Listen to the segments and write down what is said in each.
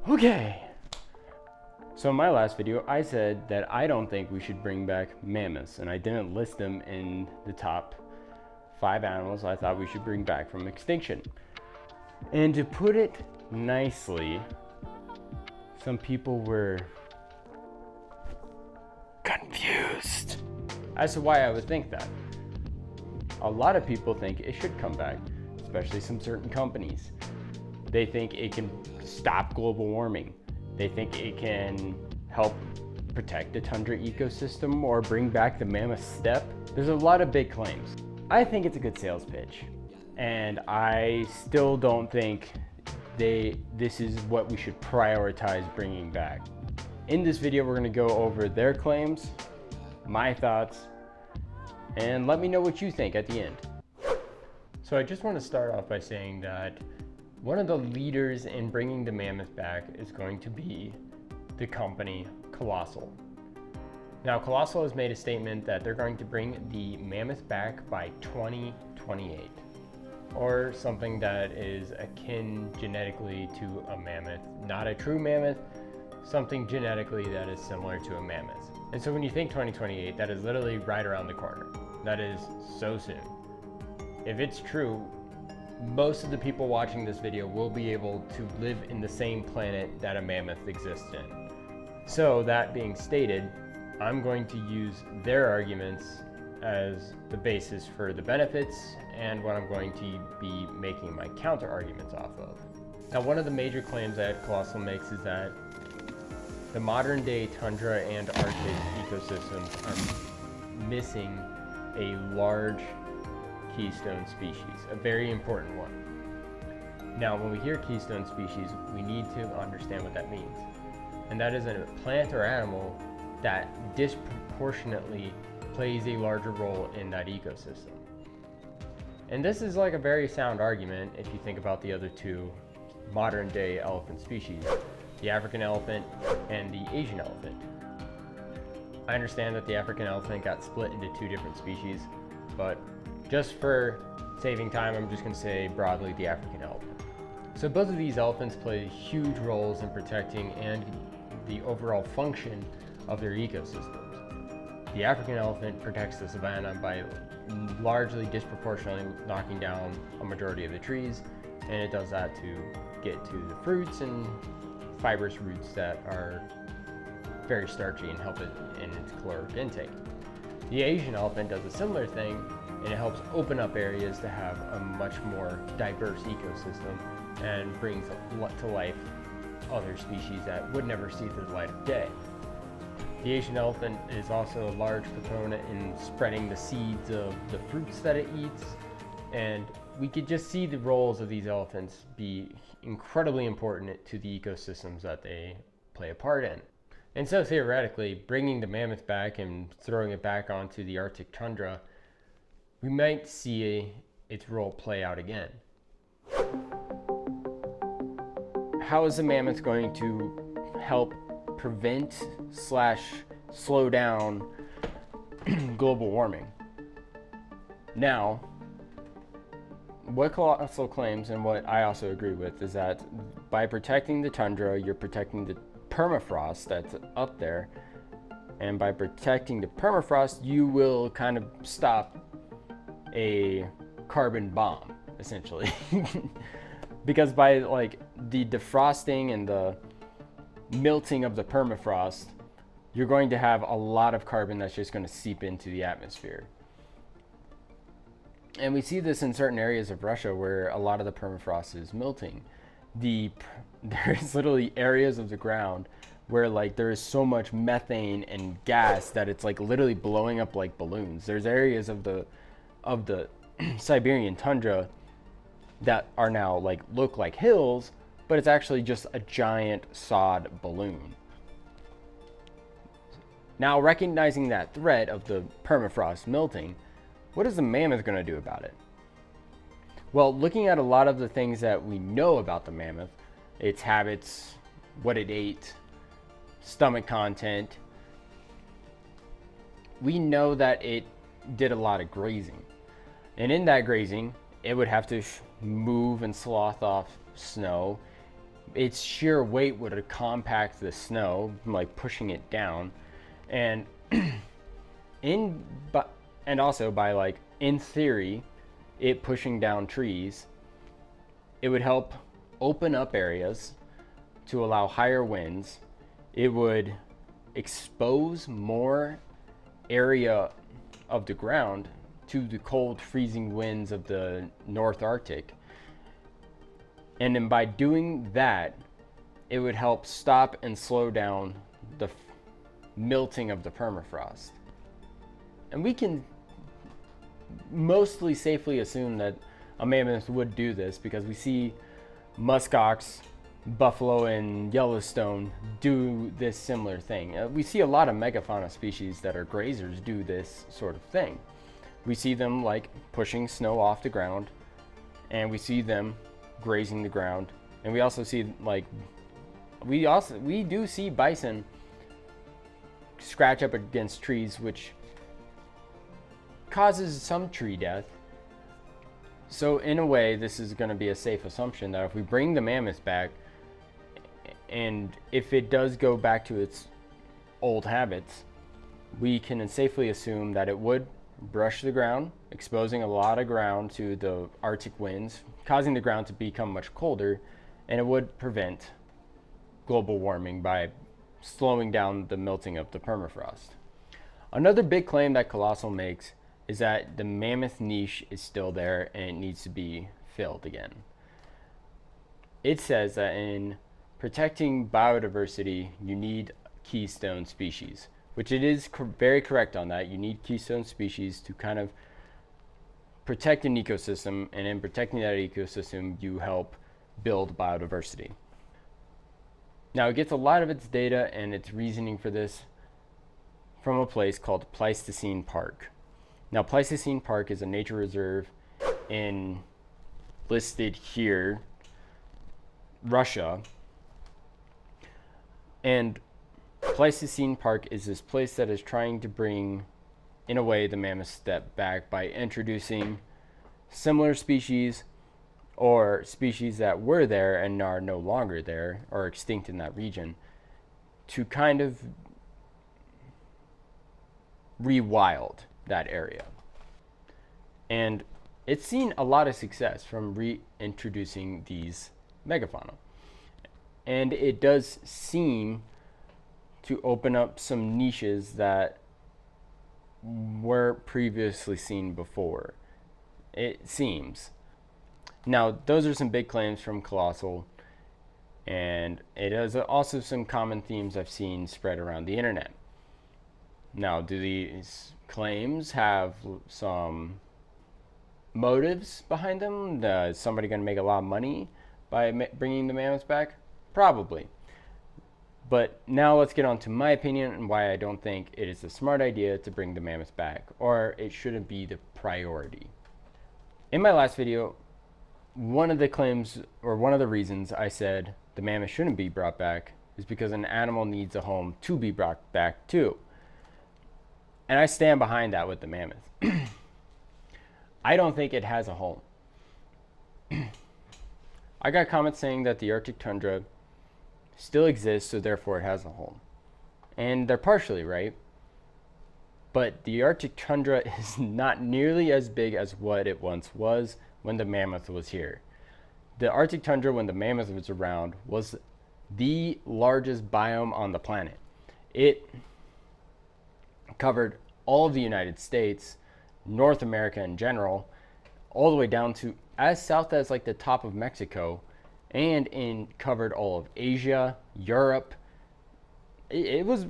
Okay. So in my last video, I said that I don't think we should bring back mammoths, and I didn't list them in the top 5 animals I thought we should bring back from extinction. And to put it nicely, some people were confused as to why I would think that. A lot of people think it should come back, especially some certain companies. They think it can stop global warming. They think it can help protect the tundra ecosystem or bring back the mammoth steppe. There's a lot of big claims. I think it's a good sales pitch, and I still don't think this is what we should prioritize bringing back. In this video, we're going to go over their claims, my thoughts, and let me know what you think at the end. So I just want to start off by saying that one of the leaders in bringing the mammoth back is going to be the company Colossal. Now, Colossal has made a statement that they're going to bring the mammoth back by 2028, or something that is akin genetically to a mammoth, not a true mammoth, something genetically that is similar to a mammoth. And so when you think 2028, that is literally right around the corner. That is so soon. If it's true, most of the people watching this video will be able to live in the same planet that a mammoth exists in. So that being stated, I'm going to use their arguments as the basis for the benefits and what I'm going to be making my counter arguments off of. Now, one of the major claims that Colossal makes is that the modern day tundra and Arctic ecosystems are missing a large keystone species, a very important one. Now, when we hear keystone species, we need to understand what that means. And that is a plant or animal that disproportionately plays a larger role in that ecosystem. And this is like a very sound argument if you think about the other two modern day elephant species, the African elephant and the Asian elephant. I understand that the African elephant got split into 2 different species, but just for saving time, I'm just going to say broadly the African elephant. So both of these elephants play huge roles in protecting and the overall function of their ecosystems. The African elephant protects the savanna by largely disproportionately knocking down a majority of the trees, and it does that to get to the fruits and fibrous roots that are very starchy and help it in its caloric intake. The Asian elephant does a similar thing, and it helps open up areas to have a much more diverse ecosystem and brings to life other species that would never see the light of day. The Asian elephant is also a large proponent in spreading the seeds of the fruits that it eats, and we could just see the roles of these elephants be incredibly important to the ecosystems that they play a part in. And so theoretically, bringing the mammoth back and throwing it back onto the Arctic tundra, we might see its role play out again. How is the mammoth going to help prevent / slow down global warming? Now, what Colossal claims, and what I also agree with, is that by protecting the tundra, you're protecting the permafrost that's up there, and by protecting the permafrost, you will kind of stop a carbon bomb, essentially. Because by like the defrosting and the melting of the permafrost, you're going to have a lot of carbon that's just going to seep into the atmosphere. And we see this in certain areas of Russia where a lot of the permafrost is melting. There's literally areas of the ground where like there is so much methane and gas that it's like literally blowing up like balloons. There's areas of the Siberian tundra that are now like look like hills, but it's actually just a giant sod balloon. Now, recognizing that threat of the permafrost melting, what is the mammoth going to do about it? Well, looking at a lot of the things that we know about the mammoth, its habits, what it ate, stomach content, we know that it did a lot of grazing. And in that grazing, it would have to move and slough off snow, its sheer weight would compact the snow, like pushing it down, and in but and also by, like, in theory, it pushing down trees, it would help open up areas to allow higher winds. It would expose more area of the ground to the cold, freezing winds of the North Arctic. And then by doing that, it would help stop and slow down the melting of the permafrost. And we can mostly safely assume that a mammoth would do this because we see muskox, buffalo, and Yellowstone do this similar thing. We see a lot of megafauna species that are grazers do this sort of thing. We see them, like, pushing snow off the ground, and we see them grazing the ground, and we also see, like, we do see bison scratch up against trees, which causes some tree death. So in a way, this is going to be a safe assumption that if we bring the mammoth back, and if it does go back to its old habits, we can safely assume that it would brush the ground, exposing a lot of ground to the Arctic winds, causing the ground to become much colder, and it would prevent global warming by slowing down the melting of the permafrost. Another big claim that Colossal makes is that the mammoth niche is still there and it needs to be filled again. It says that in protecting biodiversity, you need keystone species, which it is very correct on that. You need keystone species to kind of protect an ecosystem, and in protecting that ecosystem, you help build biodiversity. Now, it gets a lot of its data and its reasoning for this from a place called Pleistocene Park. Now, Pleistocene Park is a nature reserve in, listed here, Russia. And Pleistocene Park is this place that is trying to bring, in a way, the mammoth step back by introducing similar species or species that were there and are no longer there or extinct in that region to kind of rewild that area. And it's seen a lot of success from reintroducing these megafauna. And it does seem to open up some niches that were previously seen before. It seems. Now, those are some big claims from Colossal, and it has also some common themes I've seen spread around the internet. Now, do these claims have some motives behind them? Is somebody going to make a lot of money by bringing the mammoths back? Probably. But now let's get on to my opinion and why I don't think it is a smart idea to bring the mammoths back, or it shouldn't be the priority. In my last video, one of the claims, or one of the reasons I said the mammoth shouldn't be brought back is because an animal needs a home to be brought back to. And I stand behind that with the mammoth. I don't think it has a home. I got comments saying that the Arctic tundra still exists, so therefore it has a home. And they're partially right. But the Arctic tundra is not nearly as big as what it once was when the mammoth was here. The Arctic tundra, when the mammoth was around, was the largest biome on the planet. It covered all of the United States, North America in general, all the way down to as south as like the top of Mexico, and covered all of Asia, Europe. It was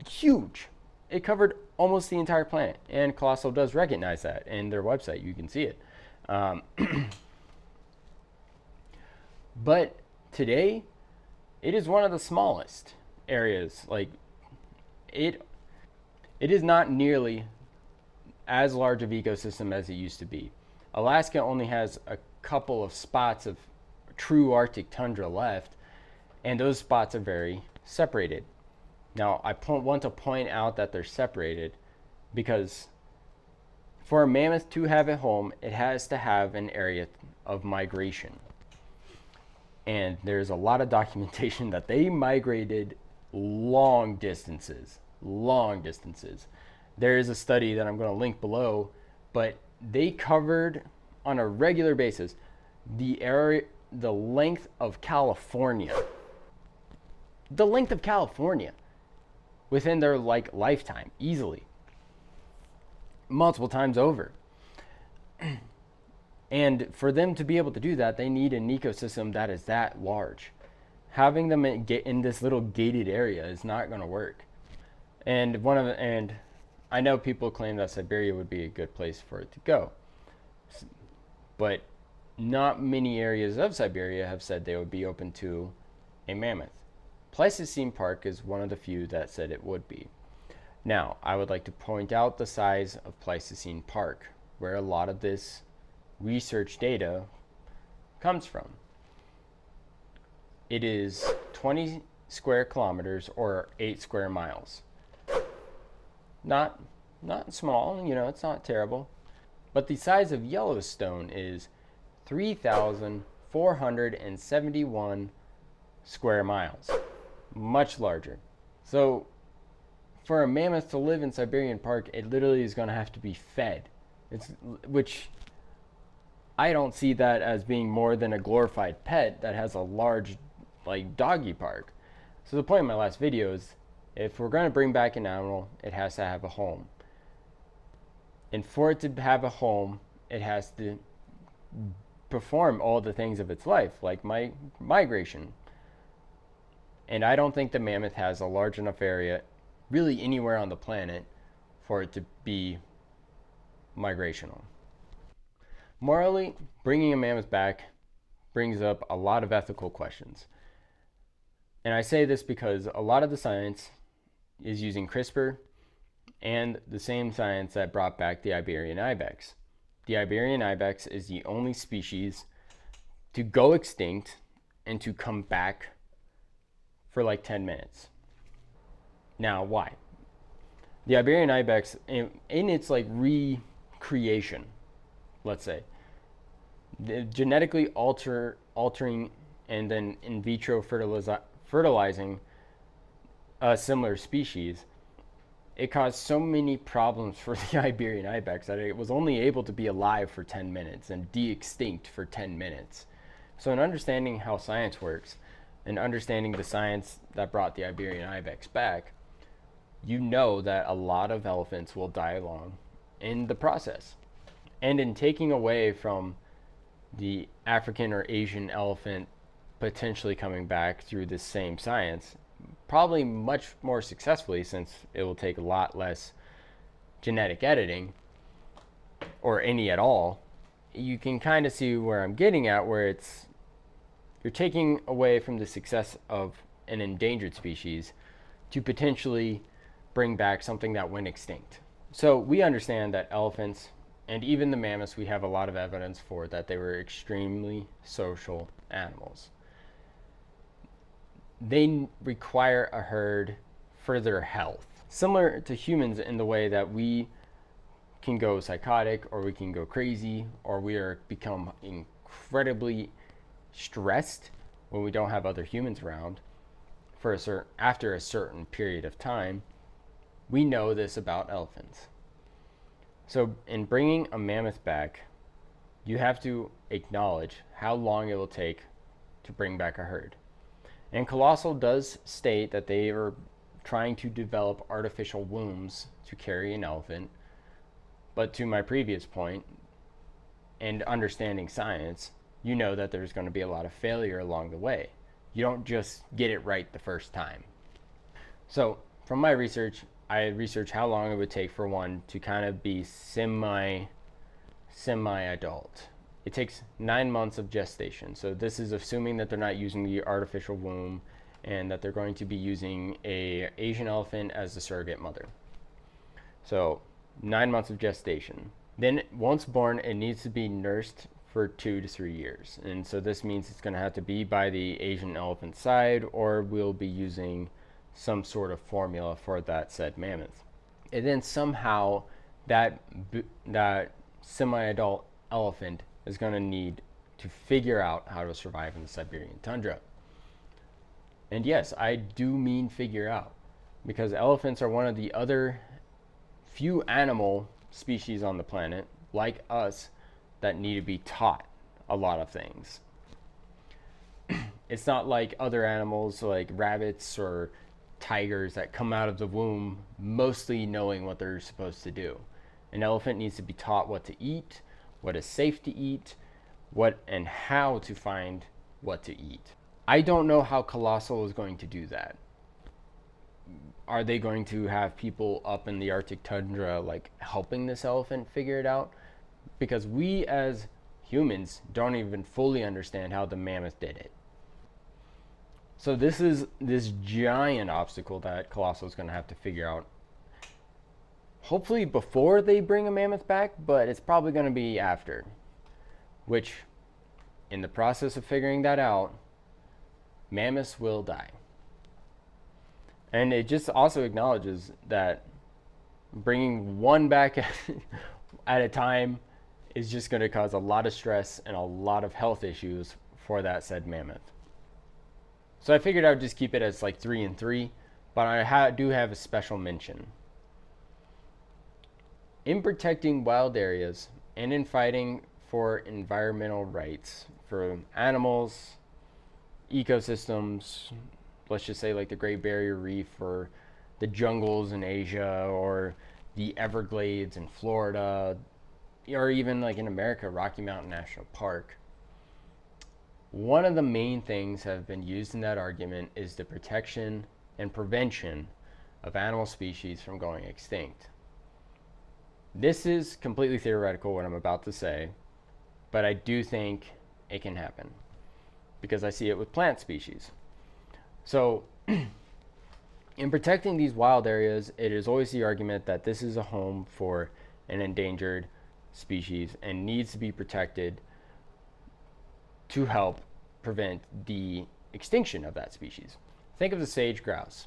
huge. It covered almost the entire planet, and Colossal does recognize that in their website. You can see it. But today, it is one of the smallest areas. Like, it is not nearly as large of ecosystem as it used to be. Alaska only has a couple of spots of true Arctic tundra left, and those spots are very separated. Now, I want to point out that they're separated because for a mammoth to have a home, it has to have an area of migration. And there's a lot of documentation that they migrated long distances, long distances. There is a study that I'm going to link below, but they covered on a regular basis the area, the length of California, the length of California within their like lifetime, easily, multiple times over. And for them to be able to do that, they need an ecosystem that is that large. Having them in this little gated area is not going to work. And I know people claim that Siberia would be a good place for it to go, but not many areas of Siberia have said they would be open to a mammoth. Pleistocene Park is one of the few that said it would be. Now, I would like to point out the size of Pleistocene Park, where a lot of this research data comes from. It is 20 square kilometers or 8 square miles. Not small, it's not terrible. But the size of Yellowstone is 3,471 square miles. Much larger. So for a mammoth to live in Siberian Park, it literally is going to have to be fed. Which I don't see that as being more than a glorified pet that has a large, like, doggy park. So the point of my last video is, if we're going to bring back an animal, it has to have a home. And for it to have a home, it has to perform all the things of its life, like migration. And I don't think the mammoth has a large enough area, really anywhere on the planet, for it to be migrational. Morally, bringing a mammoth back brings up a lot of ethical questions. And I say this because a lot of the science is using CRISPR and the same science that brought back the Iberian ibex. The Iberian ibex is the only species to go extinct and to come back for like 10 minutes. Now, why? The Iberian ibex, in its like recreation, let's say, genetically altering and then in vitro fertilizing a similar species, it caused so many problems for the Iberian ibex that it was only able to be alive for 10 minutes and de-extinct for 10 minutes. So in understanding how science works and understanding the science that brought the Iberian ibex back, you know that a lot of elephants will die along in the process. And in taking away from the African or Asian elephant potentially coming back through this same science, probably much more successfully, since it will take a lot less genetic editing, or any at all, you can kind of see where I'm getting at, where you're taking away from the success of an endangered species to potentially bring back something that went extinct. So we understand that elephants and even the mammoths, we have a lot of evidence for that they were extremely social animals. They require a herd for their health. Similar to humans in the way that we can go psychotic, or we can go crazy, or become incredibly stressed when we don't have other humans around after a certain period of time. We know this about elephants. So in bringing a mammoth back, you have to acknowledge how long it will take to bring back a herd. And Colossal does state that they are trying to develop artificial wombs to carry an elephant. But to my previous point, and understanding science, you know that there's going to be a lot of failure along the way. You don't just get it right the first time. So from my research, I researched how long it would take for one to kind of be semi-adult. It takes 9 months of gestation. So this is assuming that they're not using the artificial womb and that they're going to be using an Asian elephant as the surrogate mother. So 9 months of gestation. Then once born, it needs to be nursed for 2 to 3 years. And so this means it's going to have to be by the Asian elephant side, or we'll be using some sort of formula for that said mammoth. And then somehow that semi-adult elephant is going to need to figure out how to survive in the Siberian tundra. And yes, I do mean figure out, because elephants are one of the other few animal species on the planet, like us, that need to be taught a lot of things. It's not like other animals like rabbits or tigers that come out of the womb mostly knowing what they're supposed to do. An elephant needs to be taught what to eat, what is safe to eat, what and how to find what to eat. I don't know how Colossal is going to do that. Are they going to have people up in the Arctic tundra like helping this elephant figure it out? Because we as humans don't even fully understand how the mammoth did it. So this is this giant obstacle that Colossal is going to have to figure out. Hopefully before they bring a mammoth back, but it's probably going to be after. Which, in the process of figuring that out, mammoths will die. And it just also acknowledges that bringing one back at a time is just going to cause a lot of stress and a lot of health issues for that said mammoth. So I figured I would just keep it as like 3 and 3, but I do have a special mention. In protecting wild areas and in fighting for environmental rights for animals, ecosystems, let's just say like the Great Barrier Reef or the jungles in Asia or the Everglades in Florida, or even like in America, Rocky Mountain National Park. One of the main things that have been used in that argument is the protection and prevention of animal species from going extinct. This is completely theoretical, what I'm about to say, but I do think it can happen because I see it with plant species. So, in protecting these wild areas, it is always the argument that this is a home for an endangered species and needs to be protected to help prevent the extinction of that species. Think of the sage grouse.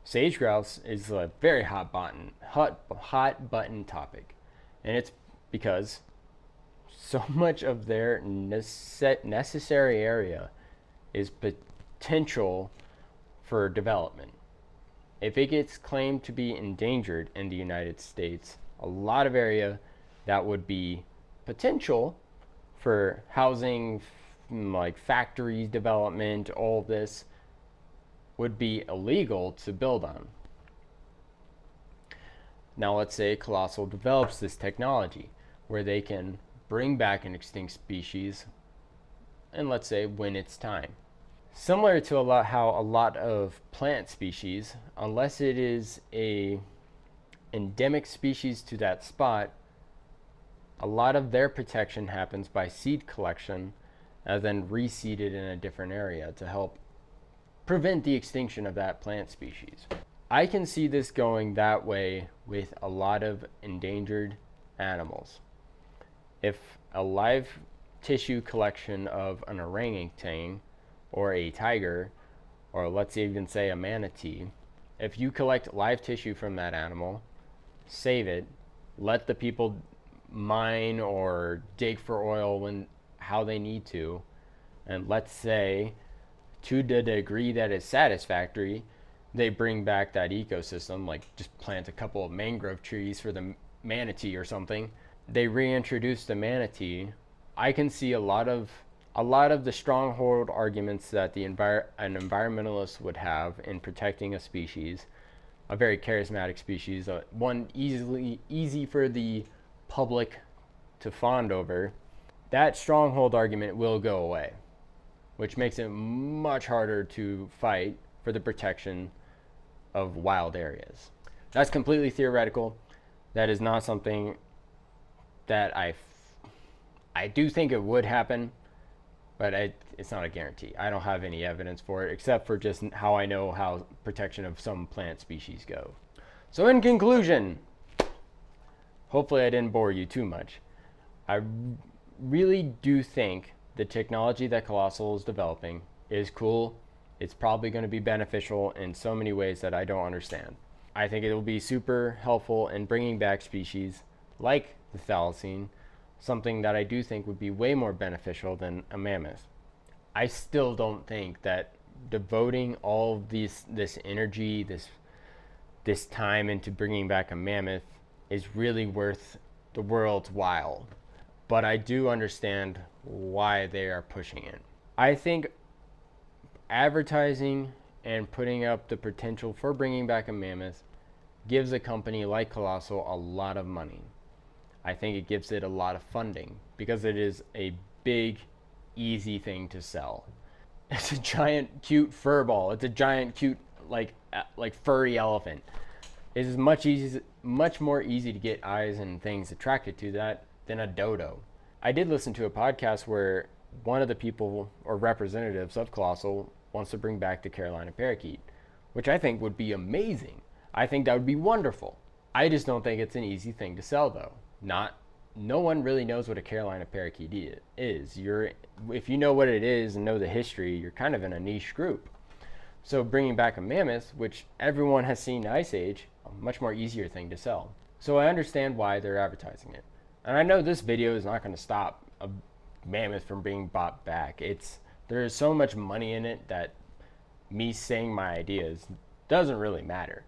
Sage grouse is a very hot button topic, and it's because so much of their necessary area is potential for development. If it gets claimed to be endangered in the United States, a lot of area that would be potential for housing, like factories development, all this would be illegal to build on. Now let's say Colossal develops this technology where they can bring back an extinct species, and let's say when it's time. Similar to how a lot of plant species, unless it is a endemic species to that spot, a lot of their protection happens by seed collection and then reseeded in a different area to help prevent the extinction of that plant species. I can see this going that way with a lot of endangered animals. If a live tissue collection of an orangutan or a tiger, or let's even say a manatee, if you collect live tissue from that animal, save it, let the people mine or dig for oil how they need to, and let's say to the degree that is satisfactory, they bring back that ecosystem, like just plant a couple of mangrove trees for the manatee or something. They reintroduce the manatee. I can see a lot of the stronghold arguments that an environmentalist would have in protecting a species, a very charismatic species, one easy for the public to fawn over. That stronghold argument will go away, which makes it much harder to fight for the protection of wild areas. That's completely theoretical. That is not something that I do think it would happen, but it's not a guarantee. I don't have any evidence for it except for just how I know how protection of some plant species go. So in conclusion, hopefully I didn't bore you too much. I really do think the technology that Colossal is developing is cool. It's probably going to be beneficial in so many ways that I don't understand. I think it will be super helpful in bringing back species like the thylacine, something that I do think would be way more beneficial than a mammoth. I still don't think that devoting all of this energy, this time into bringing back a mammoth is really worth the world's while. But I do understand why they are pushing it. I think advertising and putting up the potential for bringing back a mammoth gives a company like Colossal a lot of money. I think it gives it a lot of funding because it is a big, easy thing to sell. It's a giant, cute fur ball. It's a giant, cute, like furry elephant. It is much more easy to get eyes and things attracted to that than a dodo. I did listen to a podcast where one of the people or representatives of Colossal wants to bring back the Carolina parakeet, which I think would be amazing. I think that would be wonderful. I just don't think it's an easy thing to sell, though. No one really knows what a Carolina parakeet is. If you know what it is and know the history, you're kind of in a niche group. So bringing back a mammoth, which everyone has seen Ice Age, a much more easier thing to sell. So I understand why they're advertising it. And I know this video is not going to stop a mammoth from being bought back. There is so much money in it that me saying my ideas doesn't really matter.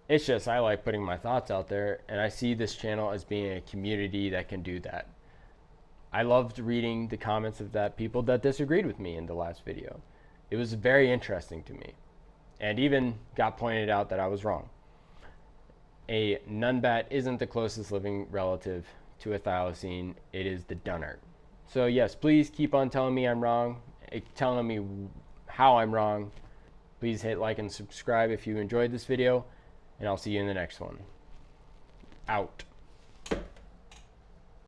It's just I like putting my thoughts out there, and I see this channel as being a community that can do that. I loved reading the comments of people that disagreed with me in the last video. It was very interesting to me, and even got pointed out that I was wrong. A nunbat isn't the closest living relative to a thylacine. It is the dunnart. So yes, please keep on telling me I'm wrong, telling me how I'm wrong. Please hit like and subscribe if you enjoyed this video, and I'll see you in the next one. Out.